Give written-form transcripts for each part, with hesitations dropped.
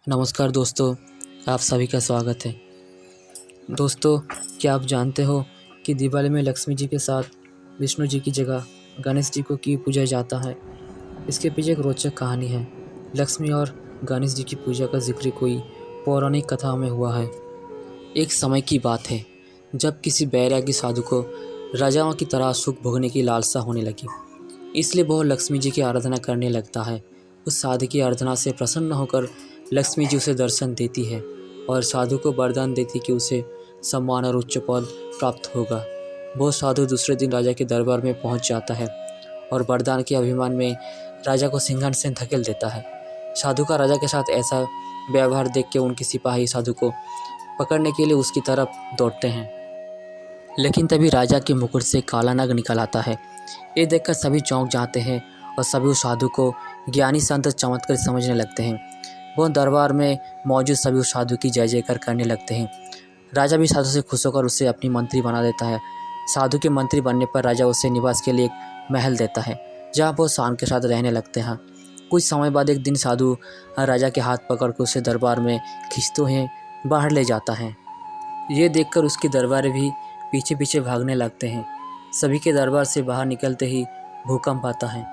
नमस्कार दोस्तों, आप सभी का स्वागत है। दोस्तों, क्या आप जानते हो कि दिवाली में लक्ष्मी जी के साथ विष्णु जी की जगह गणेश जी को क्यों पूजा जाता है? इसके पीछे एक रोचक कहानी है। लक्ष्मी और गणेश जी की पूजा का जिक्र कोई पौराणिक कथा में हुआ है। एक समय की बात है जब किसी बैरागी साधु को राजाओं की तरह सुख भोगने की लालसा होने लगी, इसलिए वह लक्ष्मी जी की आराधना करने लगता है। उस साधु की आराधना से प्रसन्न होकर लक्ष्मी जी उसे दर्शन देती है और साधु को वरदान देती कि उसे सम्मान और उच्च पद प्राप्त होगा। वो साधु दूसरे दिन राजा के दरबार में पहुंच जाता है और वरदान के अभिमान में राजा को सिंहासन से धकेल देता है। साधु का राजा के साथ ऐसा व्यवहार देख के उनके सिपाही साधु को पकड़ने के लिए उसकी तरफ दौड़ते हैं, लेकिन तभी राजा के मुकुट से काला नाग निकल आता है। ये देखकर सभी चौंक जाते हैं और सभी उस साधु को ज्ञानी संत चमत्कार समझने लगते हैं। वो दरबार में मौजूद सभी उस साधु की जय जयकार करने लगते हैं। राजा भी साधु से खुश होकर उसे अपनी मंत्री बना देता है। साधु के मंत्री बनने पर राजा उसे निवास के लिए एक महल देता है, जहाँ वो शान के साथ रहने लगते हैं। कुछ समय बाद एक दिन साधु राजा के हाथ पकड़ कर उसे दरबार में खींचते हुए बाहर ले जाता है। ये देखकर उसके दरबारी भी पीछे पीछे भागने लगते हैं। सभी के दरबार से बाहर निकलते ही भूकंप आता है,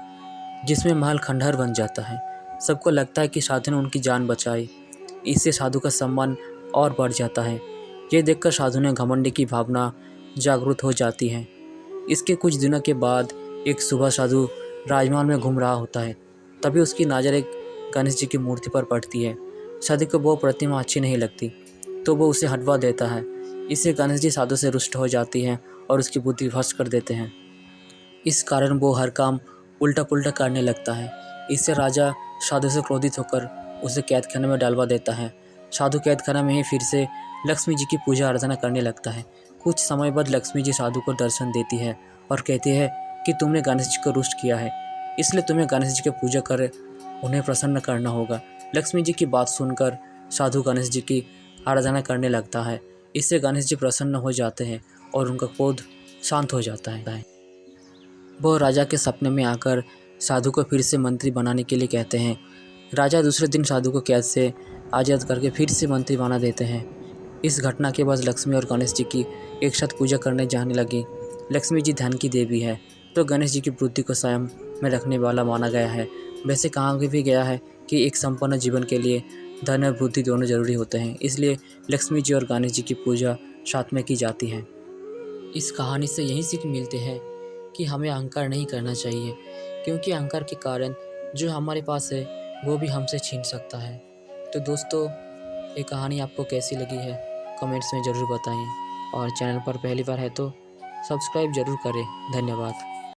जिसमें महल खंडहर बन जाता है। सबको लगता है कि साधु ने उनकी जान बचाई। इससे साधु का सम्मान और बढ़ जाता है। ये देखकर साधु ने घमंड की भावना जागृत हो जाती है। इसके कुछ दिनों के बाद एक सुबह साधु राजमहल में घूम रहा होता है। तभी उसकी नज़र एक गणेश जी की मूर्ति पर पड़ती है। साधु को वो प्रतिमा अच्छी नहीं लगती, तो वो उसे हटवा देता है। इससे गणेश जी साधु से रुष्ट हो जाती हैं और उसकी बुद्धि भ्रष्ट कर देते हैं। इस कारण वो हर काम उल्टा पुल्टा करने लगता है। इससे राजा साधु से क्रोधित होकर उसे कैदखाने में डालवा देता है। साधु कैदखाना में ही फिर से लक्ष्मी जी की पूजा अर्चना करने लगता है। कुछ समय बाद लक्ष्मी जी साधु को दर्शन देती है और कहती है कि तुमने गणेश जी को रुष्ट किया है, इसलिए तुम्हें गणेश जी की पूजा कर उन्हें प्रसन्न करना होगा। लक्ष्मी जी की बात सुनकर साधु गणेश जी की आराधना करने लगता है। इससे गणेश जी प्रसन्न हो जाते हैं और उनका क्रोध शांत हो जाता है। वो राजा के सपने में आकर साधु को फिर से मंत्री बनाने के लिए कहते हैं। राजा दूसरे दिन साधु को कैद से आज़ाद करके फिर से मंत्री बना देते हैं। इस घटना के बाद लक्ष्मी और गणेश जी की एक साथ पूजा करने जाने लगी। लक्ष्मी जी धन की देवी है, तो गणेश जी की बुद्धि को स्वयं में रखने वाला माना गया है। वैसे कहा भी गया है कि एक संपन्न जीवन के लिए धन और बुद्धि दोनों जरूरी होते हैं, इसलिए लक्ष्मी जी और गणेश जी की पूजा साथ में की जाती है। इस कहानी से यही सीख मिलती है कि हमें अहंकार नहीं करना चाहिए, क्योंकि अहंकार के कारण जो हमारे पास है वो भी हमसे छीन सकता है। तो दोस्तों, ये कहानी आपको कैसी लगी है कमेंट्स में ज़रूर बताएं और चैनल पर पहली बार है तो सब्सक्राइब ज़रूर करें। धन्यवाद।